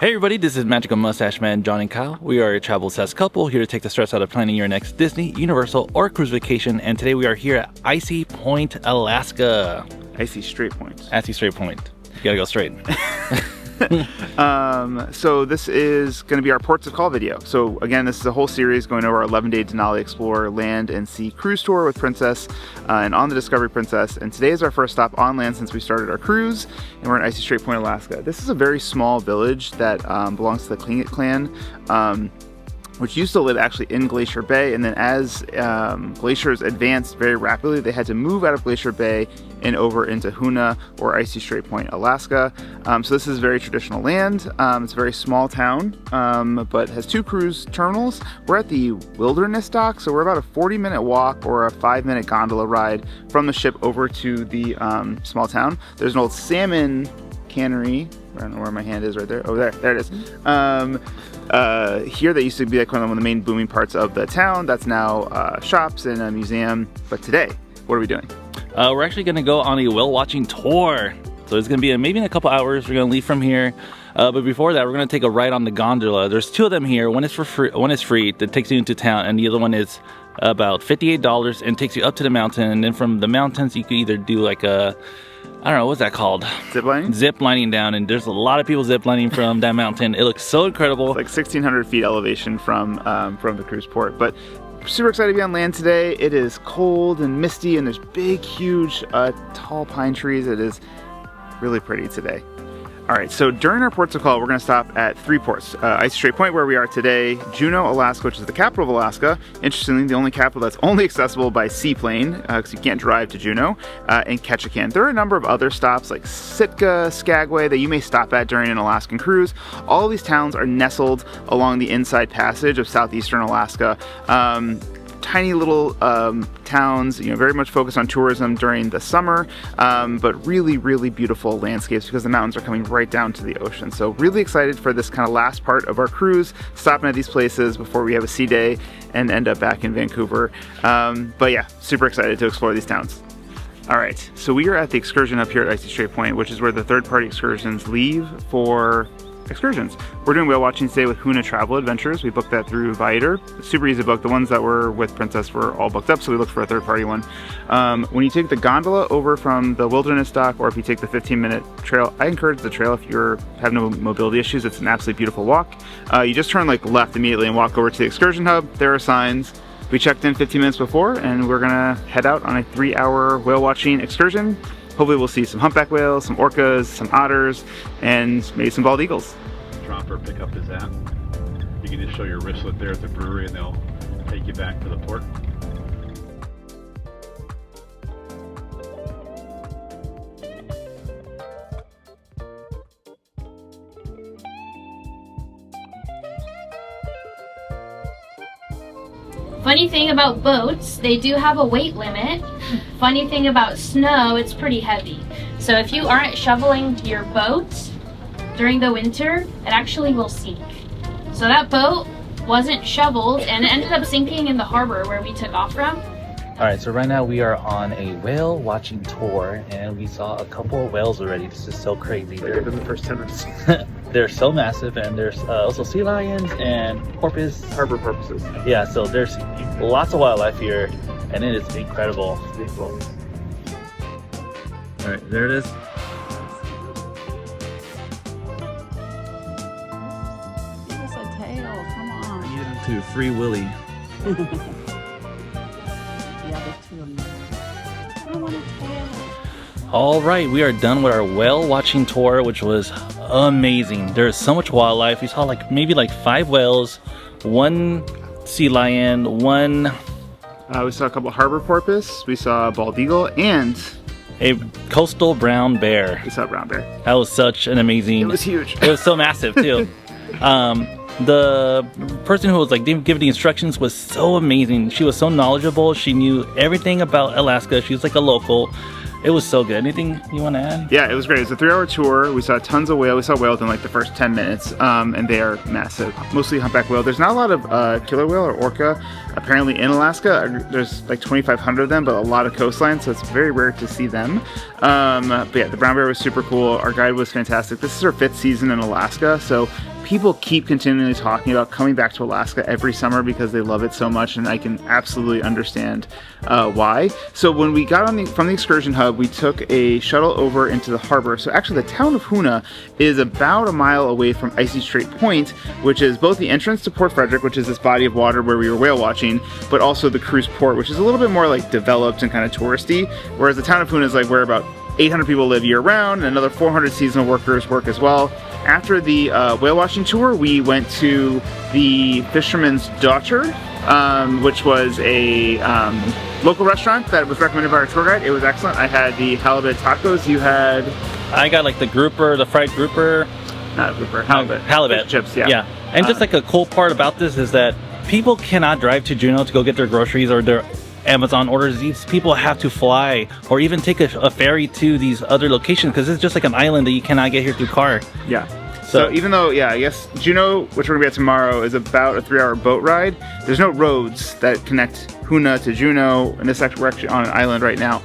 Hey everybody, this is Magical Mustache Man John and Kyle. We are a travel-obsessed couple here to take the stress out of planning your next Disney, Universal, or cruise vacation. And today we are here at Icy Point, Alaska. Icy Strait Point. Icy Strait Point. You gotta go straight. So this is going to be our ports of call video. So again, this is a whole series going over our 11-day Denali Explorer land and sea cruise tour with Princess and on the Discovery Princess. And today is our first stop on land since we started our cruise, and we're in Icy Strait Point, Alaska. This is a very small village that belongs to the Tlingit clan, which used to live actually in Glacier Bay, and then as glaciers advanced very rapidly, they had to move out of Glacier Bay and over into Hoonah or Icy Strait Point, Alaska. So this is very traditional land. It's a very small town, but has 2 cruise terminals. We're at the Wilderness Dock, so we're about a 40-minute walk or a 5-minute gondola ride from the ship over to the small town. There's an old salmon cannery. I don't know where my hand is right there. Oh, there it is. Here that used to be like one of the main booming parts of the town. That's now shops and a museum. But today, what are we doing? We're actually gonna go on a whale watching tour. So it's gonna be maybe in a couple hours. We're gonna leave from here. But before that, we're gonna take a ride on the gondola. There's 2 of them here. One is for free. One is free that takes you into town, and the other one is about $58 and takes you up to the mountain. And then from the mountains, you can either do like a, I don't know, what's that called? Zip lining? Zip lining down, and there's a lot of people zip lining from that mountain. It looks so incredible. It's like 1,600 feet elevation from the cruise port. But super excited to be on land today. It is cold and misty, and there's big, huge, tall pine trees. It is really pretty today. All right, so during our ports of call, we're going to stop at 3 ports. Icy Strait Point, where we are today, Juneau, Alaska, which is the capital of Alaska. Interestingly, the only capital that's only accessible by seaplane, because you can't drive to Juneau, and Ketchikan. There are a number of other stops like Sitka, Skagway, that you may stop at during an Alaskan cruise. All of these towns are nestled along the inside passage of southeastern Alaska. Tiny little towns, very much focused on tourism during the summer, but really, really beautiful landscapes because the mountains are coming right down to the ocean. So really excited for this kind of last part of our cruise, stopping at these places before we have a sea day and end up back in Vancouver. But yeah, super excited to explore these towns. All right, so we are at the excursion up here at Icy Strait Point, which is where the third-party excursions leave for excursions. We're doing whale watching today with Hoonah Travel Adventures. We booked that through Viator. Super easy book. The ones that were with Princess were all booked up, so we looked for a third-party one. When you take the gondola over from the Wilderness Dock, or if you take the 15-minute trail, I encourage the trail if you have no mobility issues. It's an absolutely beautiful walk. You just turn left immediately and walk over to the excursion hub. There are signs. We checked in 15 minutes before, and we're gonna head out on a 3-hour whale watching excursion. Hopefully we'll see some humpback whales, some orcas, some otters, and maybe some bald eagles. Dropper pick up his app. You can just show your wristlet there at the brewery and they'll take you back to the port. Funny thing about boats, they do have a weight limit. Funny thing about snow, it's pretty heavy. So if you aren't shoveling your boat during the winter, it actually will sink. So that boat wasn't shoveled and it ended up sinking in the harbor where we took off from. All right, so right now we are on a whale watching tour, and we saw a couple of whales already. This is so crazy. They're in the first 10 minutes. They're so massive, and there's also sea lions and porpoise. Harbor porpoises. Yeah, so there's lots of wildlife here, and it is incredible. Beautiful. All right, there it is. Give us a tail, come on. Need him to Free Willy. Yeah, there's 2 of them. I want a tail. All right, we are done with our whale watching tour, which was amazing. There's so much wildlife. We saw maybe 5 whales, 1 sea lion, 1... We saw a couple harbor porpoise, we saw a bald eagle, and a coastal brown bear. we saw a brown bear. That was such an amazing... It was huge. It was so massive too. The person who was giving the instructions was so amazing. She was so knowledgeable. She knew everything about Alaska. She was like a local. It was so good. Anything you want to add? Yeah, it was great. It was a 3-hour tour. We saw tons of whale. We saw whales in the first 10 minutes, and they are massive. Mostly humpback whale. There's not a lot of killer whale or orca apparently in Alaska. There's 2,500 of them, but a lot of coastline, so it's very rare to see them. But yeah, the brown bear was super cool. Our guide was fantastic. This is our 5th season in Alaska, so people keep continually talking about coming back to Alaska every summer because they love it so much, and I can absolutely understand why. So when we got from the excursion hub, we took a shuttle over into the harbor. So actually the town of Hoonah is about a mile away from Icy Strait Point, which is both the entrance to Port Frederick, which is this body of water where we were whale watching, but also the cruise port, which is a little bit more like developed and kind of touristy, whereas the town of Hoonah is like where about 800 people live year-round, and another 400 seasonal workers work as well. After the whale watching tour, we went to the Fisherman's Daughter, which was a local restaurant that was recommended by our tour guide. It was excellent. I had the halibut tacos. You had... I got like the grouper, the fried grouper. Not a grouper, halibut. Halibut. Fish chips, yeah. Yeah, and just like a cool part about this is that people cannot drive to Juneau to go get their groceries or their Amazon orders. These people have to fly or even take a ferry to these other locations because it's just like an island that you cannot get here through car. Yeah. So even though, yeah, I guess Juneau, which we're gonna be at tomorrow, is about a 3-hour boat ride, there's no roads that connect Hoonah to Juneau. In this actually, we're actually on an island right now.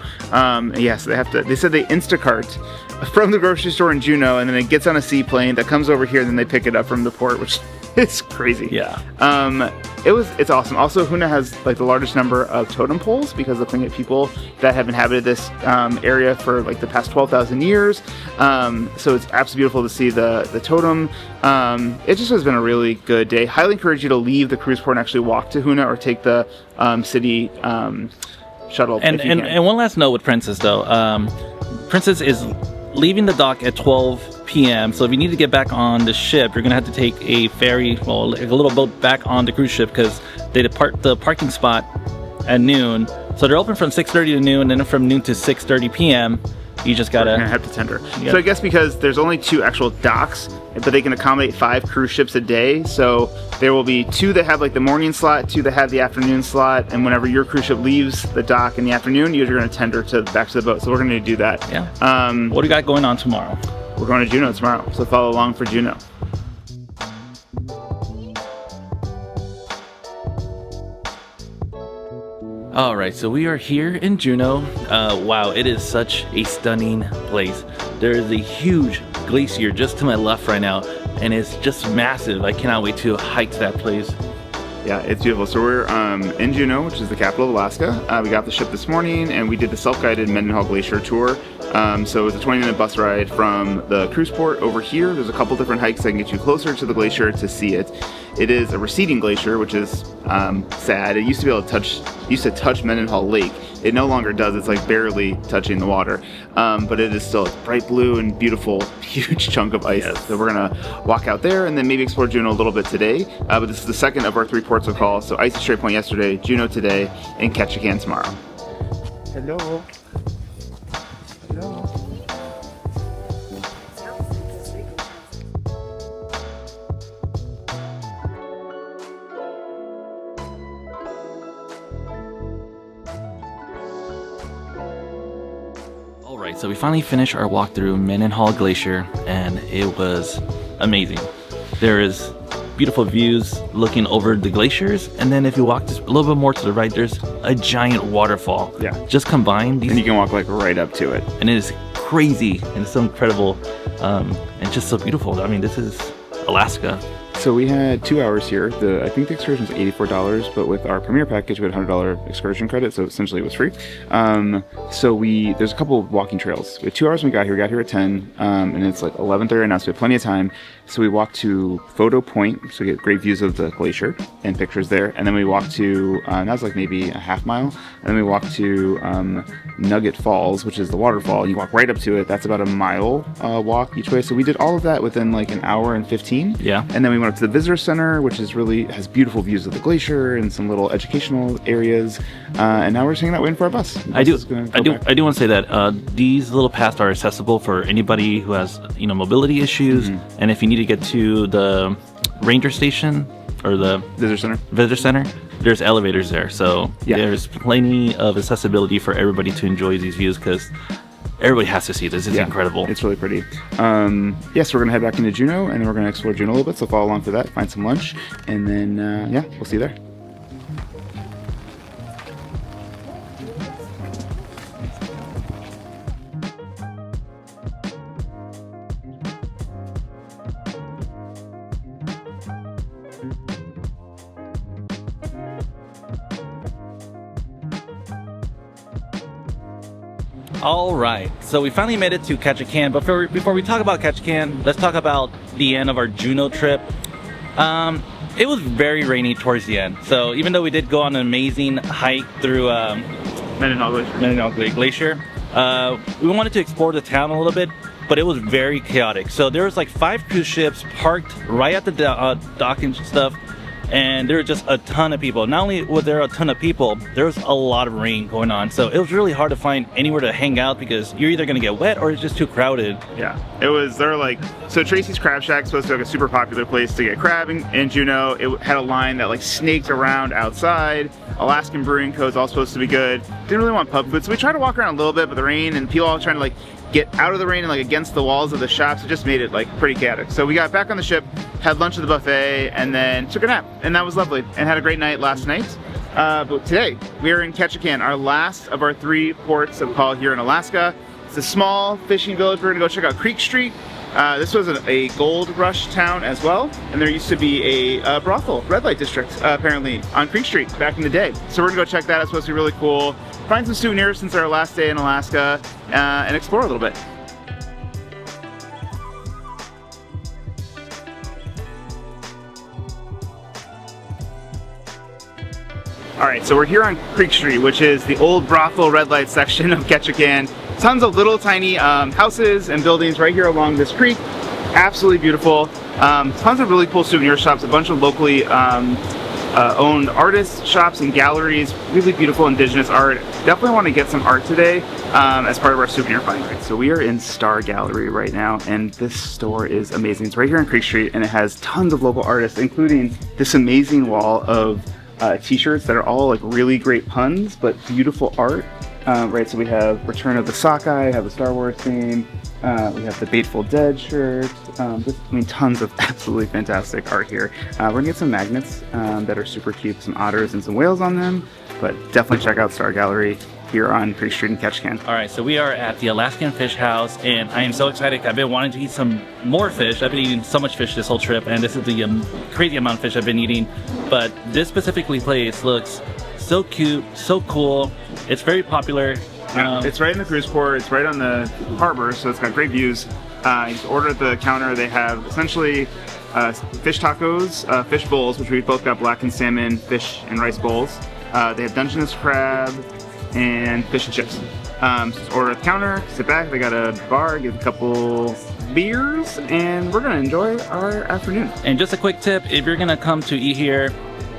Yes, they said they Instacart from the grocery store in Juneau, and then it gets on a seaplane that comes over here, and then they pick it up from the port, which is crazy. Yeah. It's awesome. Also, Hoonah has like the largest number of totem poles because looking at people that have inhabited this area for like the past 12,000 years. So it's absolutely beautiful to see the totem. It just has been a really good day. Highly encourage you to leave the cruise port and actually walk to Hoonah or take the city shuttle. And one last note with Princess though. Princess is leaving the dock at 12 p.m. So if you need to get back on the ship, you're gonna have to take a ferry, well, like a little boat back on the cruise ship because they depart the parking spot at noon. So they're open from 6:30 to noon, and then from noon to 6:30 p.m. You just gotta have to tender. Yeah. So I guess because there's only 2 actual docks, but they can accommodate 5 cruise ships a day. So there will be 2 that have like the morning slot, 2 that have the afternoon slot, and whenever your cruise ship leaves the dock in the afternoon, you're going to tender back to the boat. So we're going to do that. Yeah. What do you got going on tomorrow? We're going to Juneau tomorrow, so follow along for Juneau. All right, so we are here in Juneau. Wow, it is such a stunning place. There is a huge glacier just to my left right now, and it's just massive. I cannot wait to hike to that place. Yeah, it's beautiful. So we're in Juneau, which is the capital of Alaska. We got the ship this morning, and we did the self-guided Mendenhall Glacier tour. So it's a 20-minute bus ride from the cruise port over here. There's a couple different hikes that can get you closer to the glacier to see it. It is a receding glacier, which is sad. It used to be able to touch Mendenhall Lake. It no longer does. It's like barely touching the water. But it is still a bright blue and beautiful, huge chunk of ice. Yes. So we're gonna walk out there and then maybe explore Juneau a little bit today. But this is the second of our 3 ports of call. So Icy Strait Point yesterday, Juneau today, and Ketchikan tomorrow. Hello. Hello. Alright, so we finally finished our walk through Mendenhall Glacier, and it was amazing. There is beautiful views looking over the glaciers, and then if you walk just a little bit more to the right, there's a giant waterfall. Yeah. Just combined these, and you can walk like right up to it. and it is crazy and it's so incredible, and just so beautiful. I mean, this is Alaska. So we had 2 hours here. I think the excursion was $84, but with our premier package, we had $100 excursion credit, so essentially it was free. There's a couple of walking trails. We had 2 hours when we got here. We got here at 10, and it's like 11:30 right now, so we have plenty of time. So we walked to Photo Point, so we get great views of the glacier and pictures there. And then we walked to, that was like maybe a half mile. And then we walked to Nugget Falls, which is the waterfall. You walk right up to it. That's about a mile walk each way. So we did all of that within like an hour and 15. Yeah. And then we went up to the visitor center, which has beautiful views of the glacier and some little educational areas. And now we're just hanging out waiting for our bus. I do want to say that these little paths are accessible for anybody who has mobility issues, and if you need to get to the ranger station or the visitor center, there's elevators there, so there's plenty of accessibility for everybody to enjoy these views because everybody has to see this. It's incredible. It's really pretty. So we're gonna head back into Juneau, and then we're gonna explore Juneau a little bit, so follow along for that, find some lunch, and then we'll see you there. All right, so we finally made it to Ketchikan, but before we talk about Ketchikan, let's talk about the end of our Juneau trip. It was very rainy towards the end, so even though we did go on an amazing hike through Mendenhall Glacier, we wanted to explore the town a little bit, but it was very chaotic. So there was like 5 cruise ships parked right at the dock and stuff, and there were just a ton of people. Not only was there a ton of people, there was a lot of rain going on, so it was really hard to find anywhere to hang out because you're either gonna get wet or it's just too crowded. Yeah, so Tracy's Crab Shack is supposed to be like a super popular place to get crab in Juneau. It had a line that like snaked around outside. Alaskan Brewing Co. is all supposed to be good. Didn't really want pub food, so we tried to walk around a little bit, but the rain and people all trying to like get out of the rain and like against the walls of the shops, it just made it like pretty chaotic. So we got back on the ship, had lunch at the buffet, and then took a nap, and that was lovely, and had a great night last night. But today, we are in Ketchikan, our last of our 3 ports of call here in Alaska. It's a small fishing village. We're gonna go check out Creek Street. This was a gold rush town as well, and there used to be a brothel, red light district, apparently, on Creek Street back in the day. So we're gonna go check that. It's supposed to be really cool. Find some souvenirs since our last day in Alaska, and explore a little bit. All right, so we're here on Creek Street, which is the old brothel red light section of Ketchikan. Tons of little tiny houses and buildings right here along this creek. Absolutely beautiful. Tons of really cool souvenir shops, a bunch of locally owned artist shops and galleries, really beautiful indigenous art. Definitely want to get some art today as part of our souvenir find. Right, so we are in Star Gallery right now, and this store is amazing. It's right here on Creek Street, and it has tons of local artists, including this amazing wall of t-shirts that are all like really great puns, but beautiful art. Right, so we have Return of the Sockeye, have the Star Wars theme, we have the Bateful Dead shirt, tons of absolutely fantastic art here. We're gonna get some magnets that are super cute, some otters and some whales on them, but definitely check out Star Gallery here on Creek Street in Ketchikan. All right, so we are at the Alaskan Fish House, and I am so excited. I've been wanting to eat some more fish. I've been eating so much fish this whole trip, and this is the crazy amount of fish I've been eating. But this specifically place looks so cute, so cool. It's very popular. It's right in the cruise port. It's right on the harbor, so it's got great views. You can order at the counter. They have essentially fish tacos, fish bowls, which we've both got blackened salmon, fish, and rice bowls. They have Dungeness crab and fish and chips. So just order at the counter, sit back. They got a bar, get a couple beers, and we're gonna enjoy our afternoon. And just a quick tip, if you're gonna come to eat here,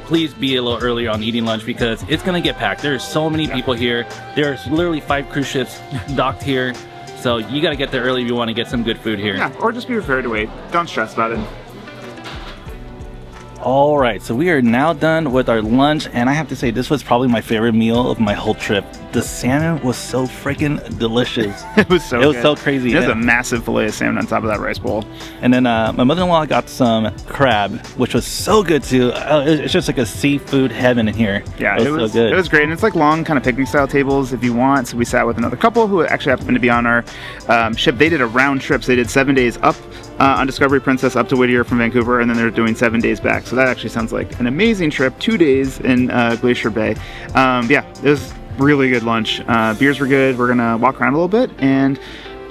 please be a little earlier on eating lunch because it's gonna get packed. There's so many people here. There's literally 5 cruise ships docked here. So you gotta get there early if you wanna get some good food here. Yeah, or just be prepared to wait. Don't stress about it. All right, so we are now done with our lunch, and I have to say this was probably my favorite meal of my whole trip. The salmon was so freaking delicious. It was so good. So crazy. There's a massive fillet of salmon on top of that rice bowl. And then my mother-in-law got some crab, which was so good too. It's just like a seafood heaven in here. Yeah, it was so good. It was great, and it's like long kind of picnic style tables if you want. So we sat with another couple who actually happened to be on our ship. They did a round trip, so they did 7 days up on Discovery Princess up to Whittier from Vancouver, and then they're doing 7 days back. So that actually sounds like an amazing trip. 2 days in Glacier Bay. Yeah, it was really good lunch. Beers were good. We're gonna walk around a little bit and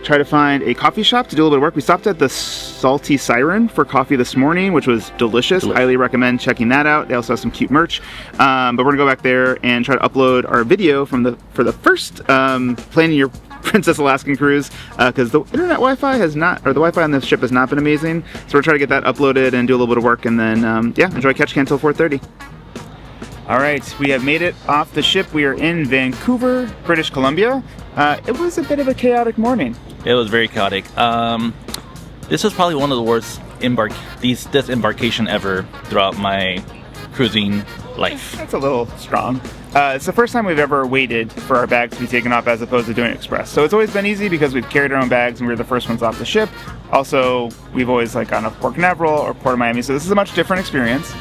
try to find a coffee shop to do a little bit of work. We stopped at the Salty Siren for coffee this morning, which was delicious. Highly recommend checking that out. They also have some cute merch. But we're gonna go back there and try to upload our video for the first planning your Princess Alaskan cruise, because the internet Wi-Fi has not, or the Wi-Fi on the ship has not been amazing. So we're trying to get that uploaded and do a little bit of work, and then yeah, enjoy Ketchikan until 4:30. All right, we have made it off the ship. We are in Vancouver, British Columbia. It was a bit of a chaotic morning. It was very chaotic. This was probably one of the worst disembarkation ever throughout my cruising life. That's a little strong. It's the first time we've ever waited for our bags to be taken off as opposed to doing express. So it's always been easy because we've carried our own bags and we were the first ones off the ship. Also, we've always like gone to Port Canaveral or Port of Miami, so this is a much different experience.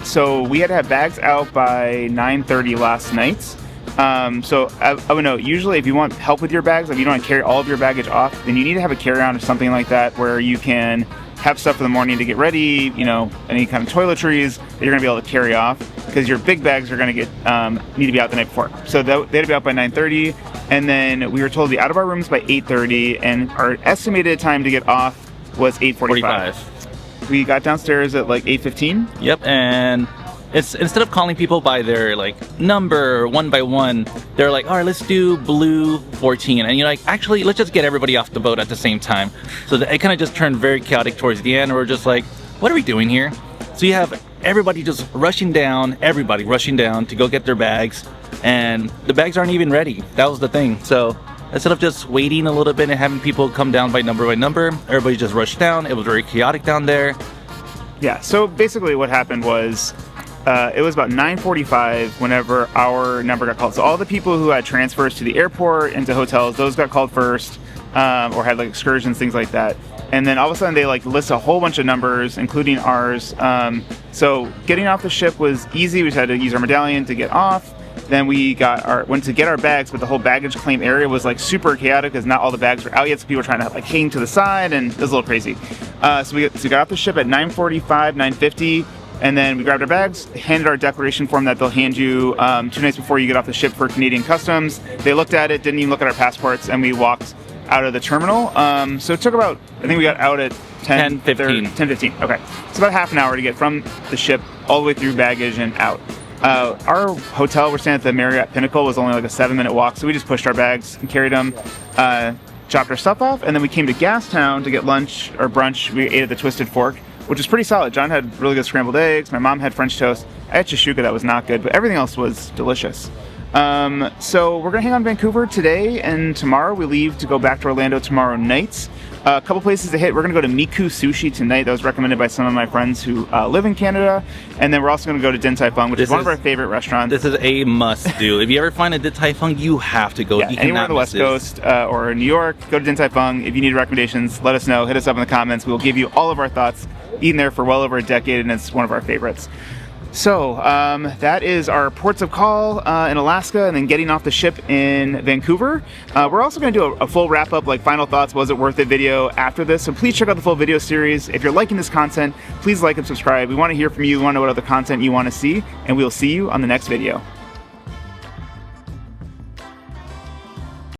So we had to have bags out by 9:30 last night. So I would note, usually if you want help with your bags, if you don't want to carry all of your baggage off, then you need to have a carry-on or something like that where you can have stuff for the morning to get ready, you know, any kind of toiletries that you're gonna be able to carry off, because your big bags are gonna get need to be out the night before. So they had to be out by 9:30, and then we were told to be out of our rooms by 8:30, and our estimated time to get off was 8:45. We got downstairs at like 8:15. Yep, and it's instead of calling people by their like number one by one, they're like, all right, let's do blue 14, and you're like, actually, let's just get everybody off the boat at the same time. So it kind of just turned very chaotic towards the end. We're just like, what are we doing here? So you have everybody just rushing down, to go get their bags, and the bags aren't even ready. That was the thing. So instead of just waiting a little bit and having people come down by number, everybody just rushed down. It was very chaotic down there. Yeah, so basically what happened was it was about 9:45 whenever our number got called. So all the people who had transfers to the airport and to hotels, those got called first, or had like excursions, things like that. And then all of a sudden they like list a whole bunch of numbers, including ours. So getting off the ship was easy. We just had to use our medallion to get off. Then we went to get our bags, but the whole baggage claim area was like super chaotic because not all the bags were out yet. So people were trying to like hang to the side, and it was a little crazy. So we got off the ship at 9:45, 9:50. And then we grabbed our bags, handed our declaration form that they'll hand you 2 nights before you get off the ship for Canadian Customs. They looked at it, didn't even look at our passports, and we walked out of the terminal. So it took about, I think we got out at 10:15. 10:15, okay. It's about half an hour to get from the ship all the way through baggage and out. Our hotel, we're staying at the Marriott Pinnacle, was only like a 7-minute walk, so we just pushed our bags and carried them, dropped our stuff off, and then we came to Gastown to get lunch or brunch. We ate at the Twisted Fork, which is pretty solid. John had really good scrambled eggs. My mom had French toast. I had shashuka that was not good, but everything else was delicious. So we're gonna hang on Vancouver today and tomorrow. We leave to go back to Orlando tomorrow night. A couple places to hit. We're gonna go to Miku Sushi tonight. That was recommended by some of my friends who live in Canada. And then we're also gonna go to Din Tai Fung, which is one of our favorite restaurants. This is a must do. If you ever find a Din Tai Fung, you have to go. Yeah, anywhere on the West Coast or New York, go to Din Tai Fung. If you need recommendations, let us know. Hit us up in the comments. We'll give you all of our thoughts. Eaten there for well over a decade, and it's one of our favorites. So that is our ports of call in Alaska, and then getting off the ship in Vancouver. We're also going to do a full wrap-up, like final thoughts, was it worth it video after this. So please check out the full video series. If you're liking this content, please like and subscribe. We want to hear from you. We want to know what other content you want to see, and we'll see you on the next video.